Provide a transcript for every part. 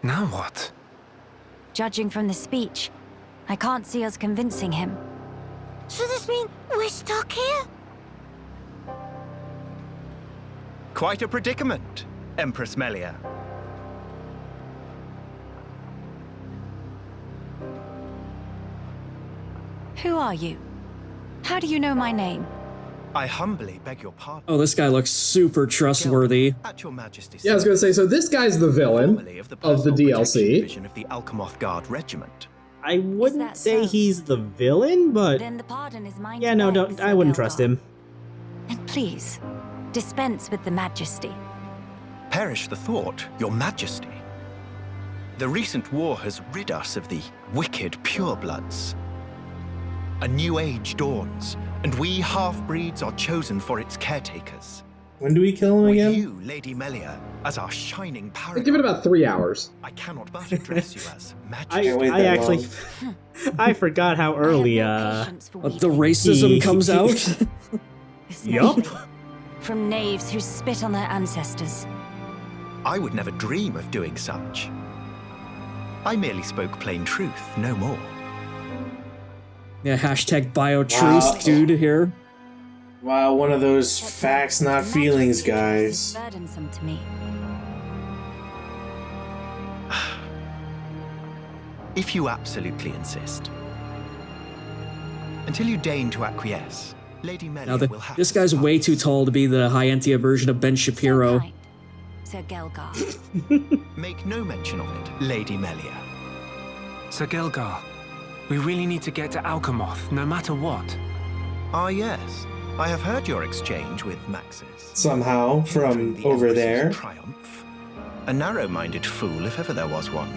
Now what? Judging from the speech, I can't see us convincing him. So this means we're stuck here? Quite a predicament, Empress Melia. Who are you? How do you know my name? I humbly beg your pardon. Oh, this guy looks super trustworthy. At your Majesty's Yeah, I was gonna say, so this guy's the villain of the DLC. Division of the Alchemoth Guard Regiment. I wouldn't that say so? he's the villain, but Then the pardon is mine. yeah, to no, bear, don't. Sir I wouldn't Gael'gar. trust him. And please, dispense with the majesty. Perish the thought, your Majesty. The recent war has rid us of the wicked purebloods. A new age dawns, and we half-breeds are chosen for its caretakers. When do we kill him With again? you, Lady Melia, as our shining paragon. Give it about 3 hours. I cannot but address you as Majesty. I actually, I forgot how early. The racism comes out. Yup. Especially from knaves who spit on their ancestors. I would never dream of doing such. I merely spoke plain truth, no more. Yeah, hashtag biotruth, dude, here. Wow, one of those facts, not The feelings, majesty guys. seems burdensome to me. If you absolutely insist. Until you deign to acquiesce, Lady Melia Now, will have this to guy's way depart. too tall to be the High-Entia version of Ben Shapiro. So kind, Sir Gael'gar. Make no mention of it, Lady Melia. Sir Gael'gar, we really need to get to Alchemoth, no matter what. Ah, yes. I have heard your exchange with Maxis. Somehow, from Entering the over Empress's there. Triumph. A narrow-minded fool, if ever there was one.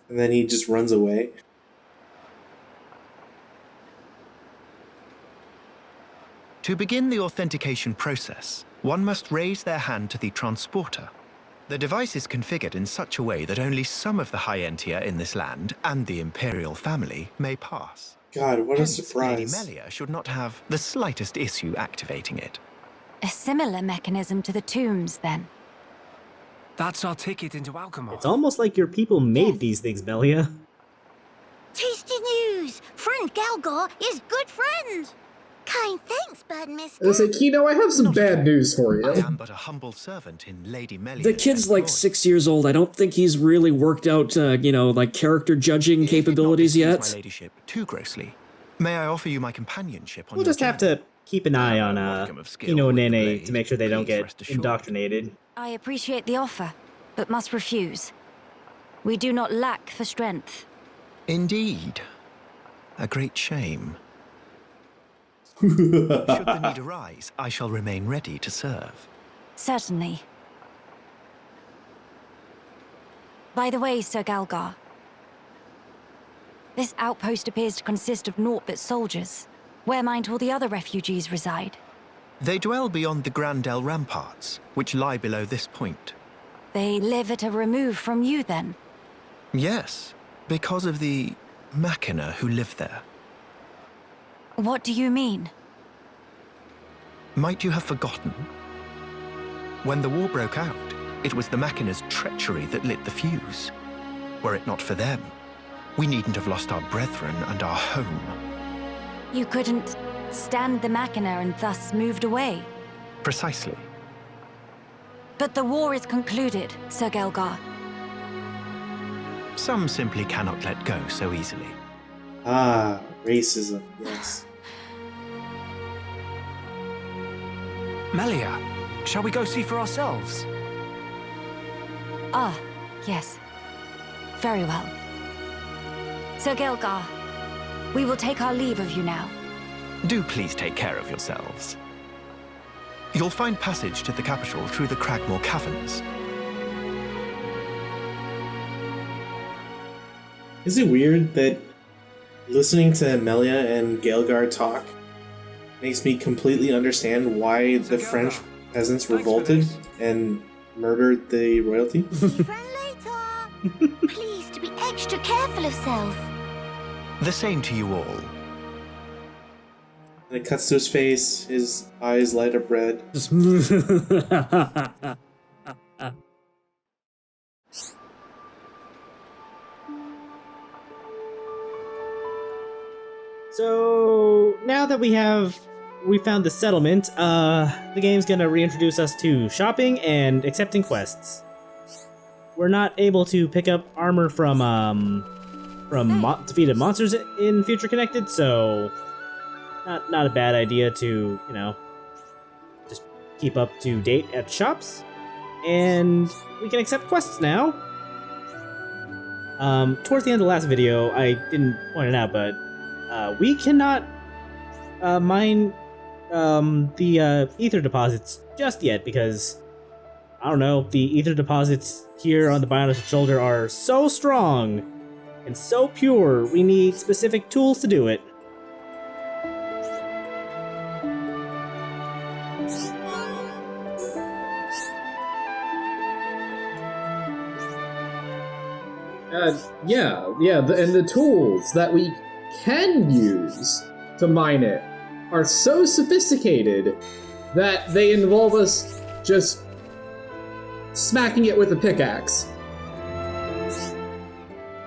And then he just runs away. To begin the authentication process, one must raise their hand to the transporter. The device is configured in such a way that only some of the High-Entia in this land and the Imperial family may pass. God, what a Hence, Lady surprise. Melia should not have the slightest issue activating it. A similar mechanism to the tombs, then. That's our ticket into Alchemoth. It's almost like your people made these things, Melia. Tasty news! Friend Gael'gar is good friend! Kind thanks, bad mister. I say, Kino, I have some bad news for I you. am but a humble servant in Lady Melia. The kid's like 6 years old. I don't think he's really worked out, like character judging capabilities My yet. ladyship too grossly. May I offer you my companionship on We'll your just have journey? to keep an eye on, modicum of skill Ino and with the Nene blade. to make sure they don't Please get rest assured. indoctrinated. I appreciate the offer, but must refuse. We do not lack for strength. Indeed. A great shame. Should the need arise, I shall remain ready to serve. Certainly. By the way, Sir Gael'gar, this outpost appears to consist of naught but soldiers. Where might all the other refugees reside? They dwell beyond the Grandel ramparts, which lie below this point. They live at a remove from you, then? Yes, because of the Machina who live there. What do you mean? Might you have forgotten? When the war broke out, it was the Machina's treachery that lit the fuse. Were it not for them, we needn't have lost our brethren and our home. You couldn't stand the Machina and thus moved away. Precisely. But the war is concluded, Sir Gael'gar. Some simply cannot let go so easily. Ah, racism, yes. Melia, shall we go see for ourselves? Ah, yes. Very well. Sir Gael'gar, we will take our leave of you now. Do please take care of yourselves. You'll find passage to the capital through the Cragmore Caverns. Is it weird that listening to Melia and Gael'gar talk makes me completely understand why the French peasants revolted and murdered the royalty? See you friend later. Please to be extra careful of self. The same to you all. And it cuts to his face, his eyes light up red. Just So now that we found the settlement, the game's gonna reintroduce us to shopping and accepting quests. We're not able to pick up armor from defeated monsters in Future Connected, so not a bad idea to, just keep up to date at shops. And we can accept quests now. Towards the end of the last video, I didn't point it out, but we cannot mine the ether deposits just yet because, I don't know, the ether deposits here on the Bionis shoulder are so strong and so pure, we need specific tools to do it. And the tools that we can use to mine it are so sophisticated that they involve us just smacking it with a pickaxe.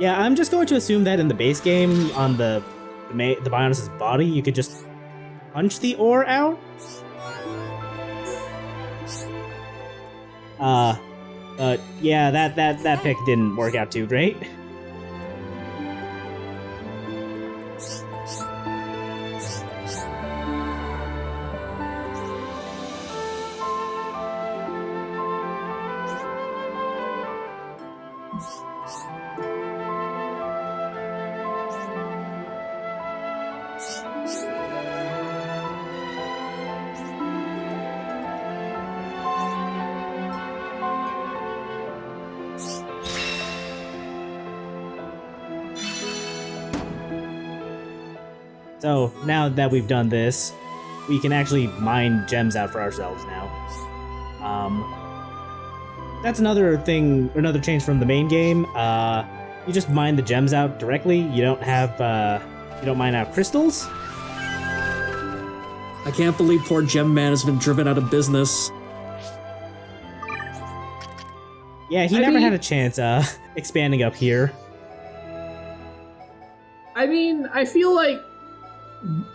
Yeah, I'm just going to assume that in the base game, on the Bionis' body, you could just punch the ore out? Yeah, that pick didn't work out too great. So, now that we've done this, we can actually mine gems out for ourselves now. That's another thing, another change from the main game. You just mine the gems out directly. You don't mine out crystals. I can't believe poor Gem Man has been driven out of business. Yeah, he never had a chance, expanding up here. I mean, I feel like,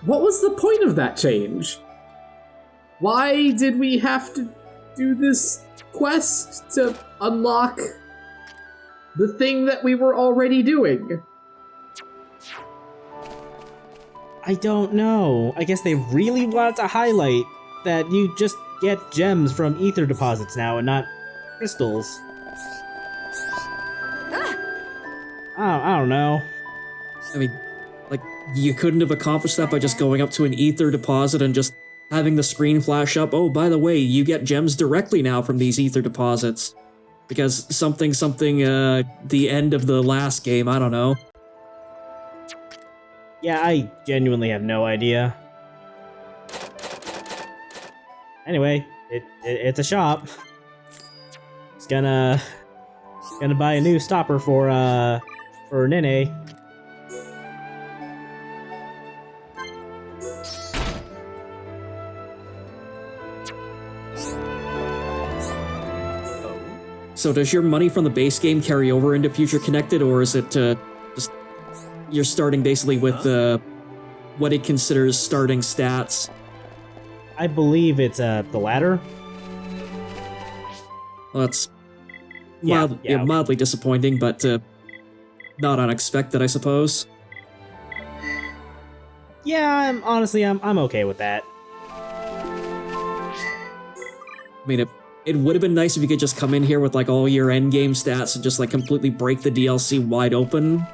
what was the point of that change? Why did we have to do this quest to unlock the thing that we were already doing? I don't know. I guess they really wanted to highlight that you just get gems from ether deposits now and not crystals. I don't know. I mean, like, you couldn't have accomplished that by just going up to an ether deposit and just having the screen flash up, oh, by the way, you get gems directly now from these ether deposits. Because something, the end of the last game, I don't know. Yeah, I genuinely have no idea. Anyway, it's a shop. It's gonna buy a new stopper for Nene. So does your money from the base game carry over into Future Connected, or is it just you're starting basically with what it considers starting stats? I believe it's the latter. Well, that's Yeah, mildly disappointing, but not unexpected, I suppose. Yeah, honestly, I'm okay with that. I mean, it would have been nice if you could just come in here with like all your endgame stats and just like completely break the DLC wide open.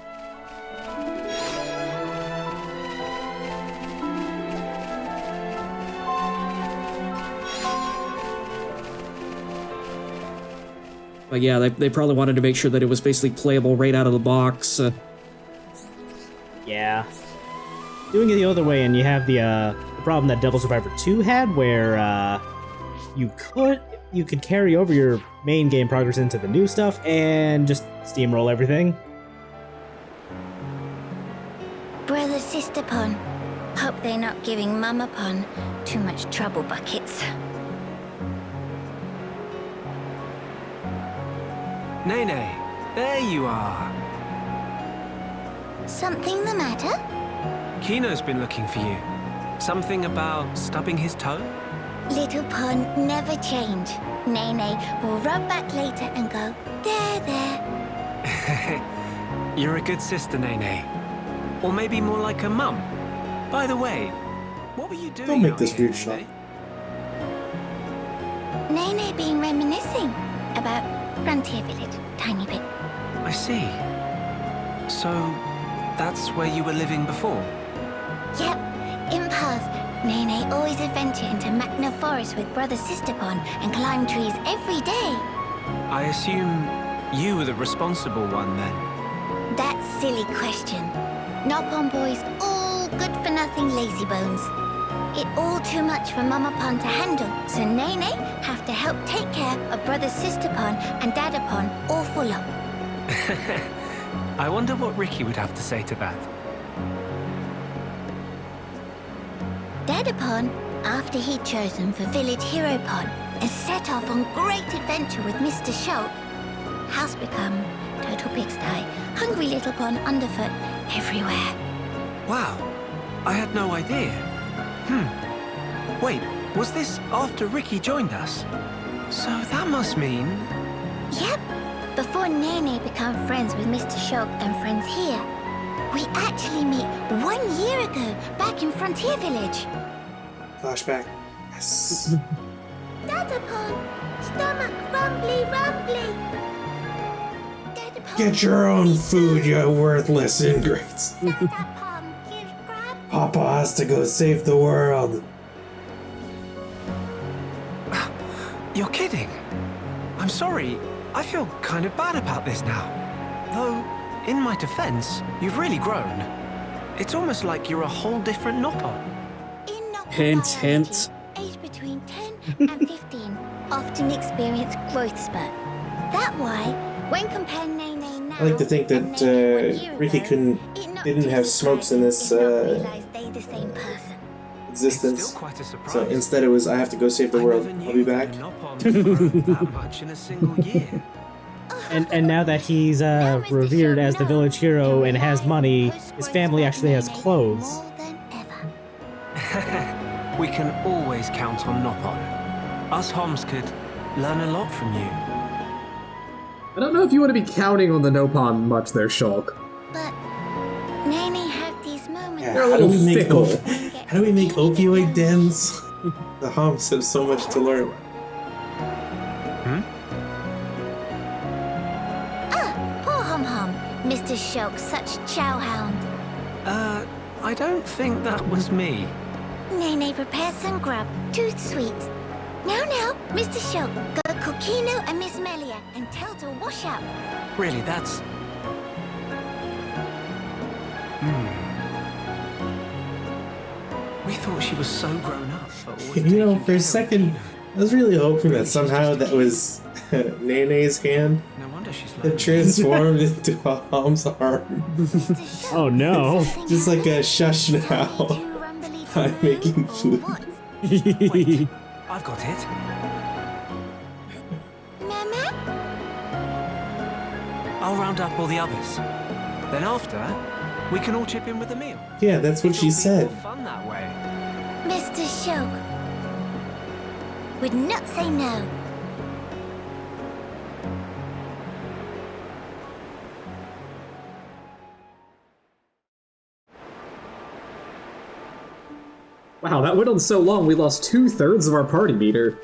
But yeah, they probably wanted to make sure that it was basically playable right out of the box. Yeah. Doing it the other way, and you have the problem that Devil Survivor 2 had, where you could carry over your main game progress into the new stuff and just steamroll everything. Brother Sister Pon. Hope they're not giving Mama Pon too much trouble buckets. Nene, there you are. Something the matter? Kino's been looking for you. Something about stubbing his toe? Little Pon never change. Nene will rub back later and go, there, there. You're a good sister, Nene. Or maybe more like a mum. By the way, what were you doing? Don't make out this here weird shot. today? Nene been reminiscing about Frontier Village, tiny bit. I see. So, that's where you were living before? Yep, in past, Nene always adventure into Magna Forest with Brother Sister Pon and climb trees every day. I assume you were the responsible one then? That silly question. Nopon boys all good for nothing lazy bones. It all too much for Mama Pon to handle, so Nene have to help take care of Brother Sister Pon and Dada Pon awful lot. I wonder what Ricky would have to say to that. Dada Pon, after he'd chosen for Village Hero Pon and set off on great adventure with Mr. Shulk, house become total pigsty, hungry little Pon underfoot everywhere. Wow, I had no idea. Wait, was this after Ricky joined us? So that must mean... Yep, before Nene become friends with Mr. Shulk and friends here, we actually meet 1 year ago back in Frontier Village. Flashback. Yes. Dada Pon, stomach rumbly rumbly. Dada Pon, Get your own food, you worthless ingrates. Dada Pon, give grab. Papa has to go save the world. You're kidding. I'm sorry. I feel kind of bad about this now. Though, in my defense, you've really grown. It's almost like you're a whole different Nopon. In Nopon Hint, biology, hint. Aged between 10 and 15 often experience growth spurt. That why, when comparing Nene now, I like to think and that Nene 1 year Ricky ago, didn't have smokes in this if not realize they the same person. It's existence. still quite a surprise. So instead it was, I have to go save the I world. never I'll knew be back. that a Nopon could grow that much in a single year. And now that he's revered as the village hero and has money, his family actually has clothes. More than ever. We can always count on Nopon. Us Homs could learn a lot from you. I don't know if you want to be counting on the Nopon much there, Shulk. But Nene have these moments. Yeah, They're a how do little we make fickle. how do we make opioid dens? The Homs have so much to learn. Poor Hum Hum, Mr. Shulk, such chowhound. I don't think that was me. Nene prepared some grub, too sweet. Now, Mr. Shulk, go call Kino and Miss Melia and tell to wash up. Really, that's... We thought she was so grown up. But always You know, taking for a care of second, Kino. I was really hoping that somehow that was Nene's hand No wonder she's that learning. transformed into a Hom's arm. Mr. Shulk, Oh no. Just like a shush now. I'm making food. Wait, I've got it. Mama? I'll round up all the others. Then after, we can all chip in with a meal. Yeah, that's what It'll she be said. more fun that way. Mr. Shulk would not say no. Wow, that went on so long we lost 2/3 of our party meter.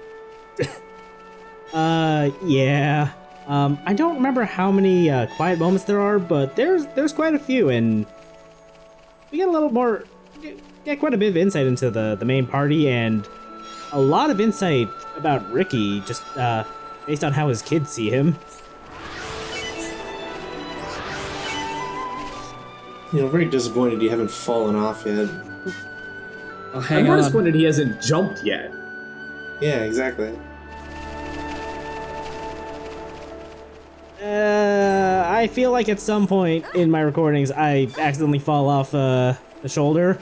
Yeah. I don't remember how many quiet moments there are, but there's quite a few, and we get a little more, get quite a bit of insight into the main party, and a lot of insight about Ricky, just based on how his kids see him. You know, very disappointed you haven't fallen off yet. Oh, I'm hang more on. disappointed he hasn't jumped yet. Yeah, I feel like at some point in my recordings, I accidentally fall off the shoulder.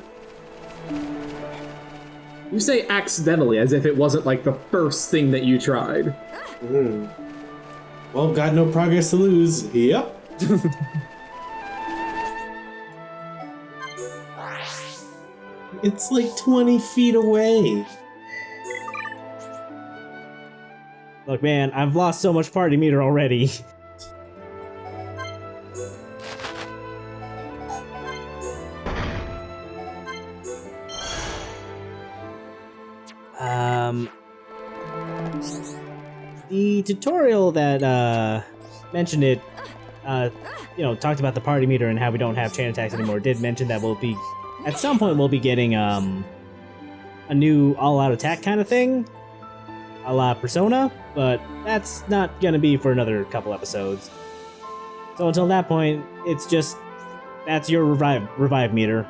You say accidentally, as if it wasn't like the first thing that you tried. Well, got no progress to lose. Yep. It's like 20 feet away. Look, man, I've lost so much party meter already. The tutorial that mentioned it, talked about the party meter and how we don't have chain attacks anymore, did mention that at some point we'll be getting a new all-out attack kind of thing, a la Persona, but that's not gonna be for another couple episodes. So until that point, it's just, that's your revive meter.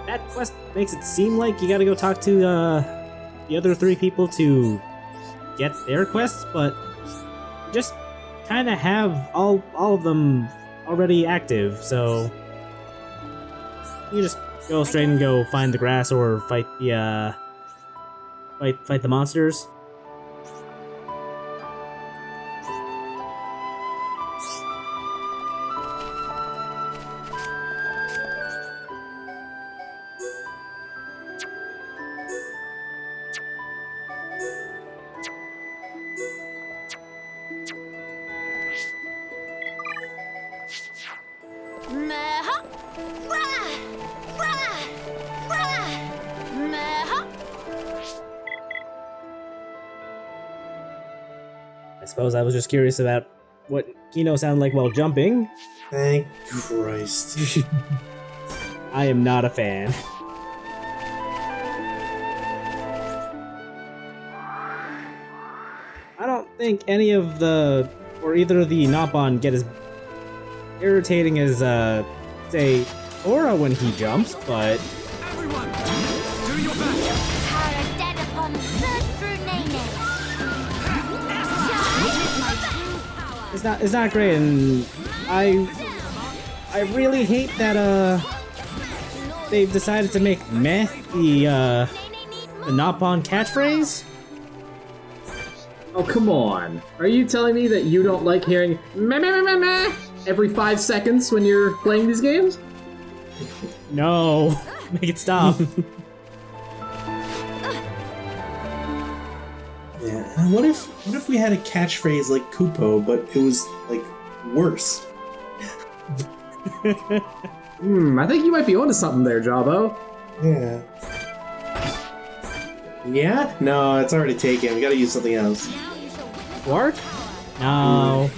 That quest makes it seem like you gotta go talk to the other 3 people to get their quests, but you just kind of have all of them already active, so you just go straight and go find the grass or fight the fight the monsters. I suppose I was just curious about what Kino sounded like while jumping. Thank Christ. I am not a fan. I don't think any of the, or either of the Nopon get as irritating as, say, Aura when he jumps, but... Everyone, do your best! It's not great, and I really hate that they've decided to make meh the Nopon catchphrase. Oh, come on. Are you telling me that you don't like hearing meh meh meh meh meh every 5 seconds when you're playing these games? No, make it stop. Yeah. What if we had a catchphrase like Kupo, but it was like worse? I think you might be onto something there, Jawbo. Yeah. Yeah? No, it's already taken. We gotta use something else. Quark? No.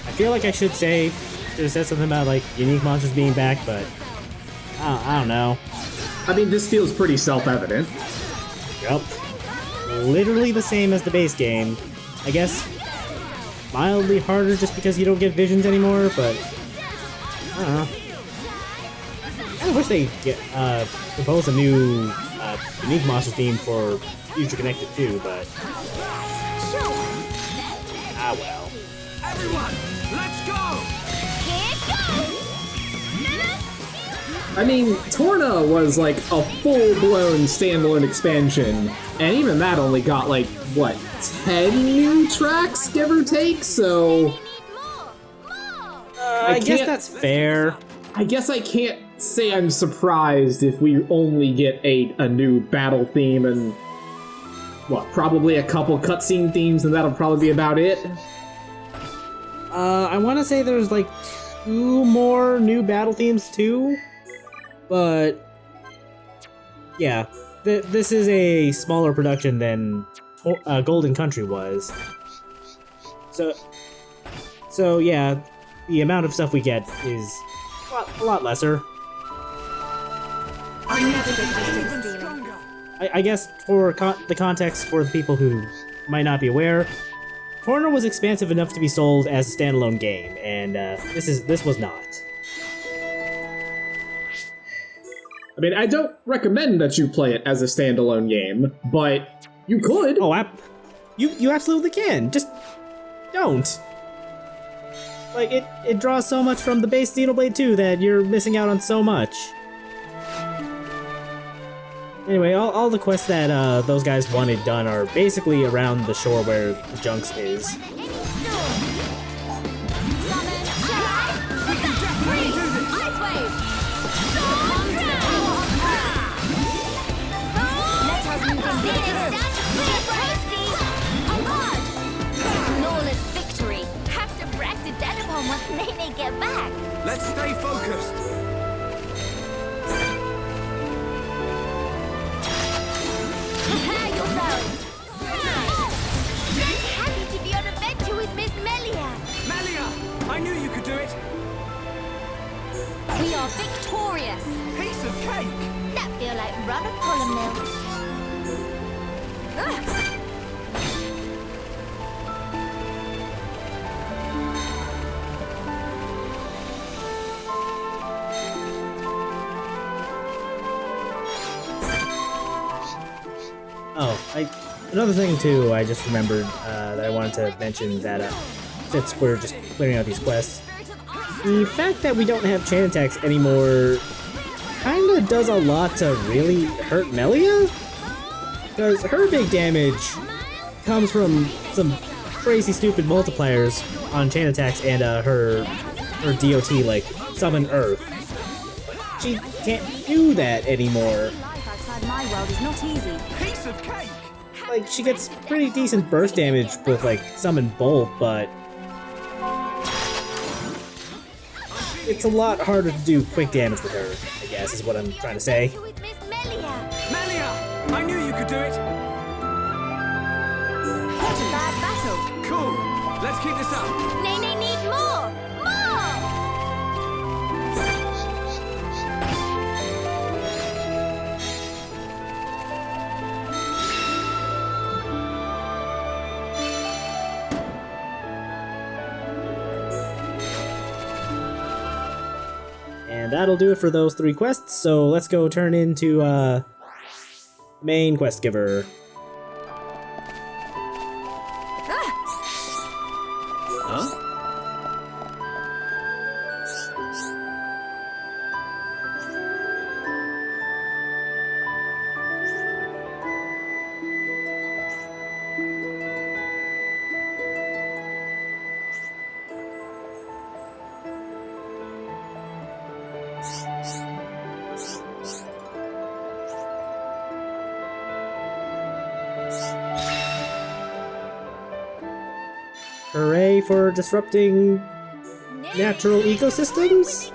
I feel like I should have said something about like unique monsters being back, but I don't know. I mean, this feels pretty self-evident. Yup. Literally the same as the base game. I guess mildly harder just because you don't get visions anymore, but I don't know. I wish they propose a new unique monster theme for Future Connected 2, but well. Everyone, let's go! Here goes! I mean, Torna was like a full-blown standalone expansion, and even that only got like, what, 10 new tracks, give or take, so... I guess that's fair. I guess I can't say I'm surprised if we only get a new battle theme and, what, probably a couple cutscene themes, and that'll probably be about it? I want to say there's like 2 more new battle themes too, but yeah, this is a smaller production than Golden Country was. So yeah, the amount of stuff we get is a lot lesser. I guess for the context for the people who might not be aware, Corner was expansive enough to be sold as a standalone game, and this was not. I mean, I don't recommend that you play it as a standalone game, but you could. Oh, you absolutely can. Just don't. Like, it draws so much from the base Xenoblade 2 that you're missing out on so much. Anyway, all the quests that those guys wanted done are basically around the shore where the Junks is. Once Nene get back. Let's stay focused. Prepare yourselves. I'm happy to be on a adventure with Miss Melia. Melia, I knew you could do it. We are victorious. Piece of cake. That feel like run of column milk. Oh, another thing too, I just remembered that I wanted to mention that since we're just clearing out these quests, the fact that we don't have chain attacks anymore kinda does a lot to really hurt Melia, because her big damage comes from some crazy stupid multipliers on chain attacks and her DOT, like Summon Earth. She can't do that anymore. Life outside my world is not easy. Piece of cake. Like, she gets pretty decent burst damage with, like, Summon Bolt, but it's a lot harder to do quick damage with her, I guess, is what I'm trying to say. With Miss Melia. Melia, I knew you could do it. What a bad battle. Cool. Let's keep this up. Nene need more. More. And that'll do it for those 3 quests, so let's go turn into, main quest giver. Huh? Hooray for disrupting natural ecosystems?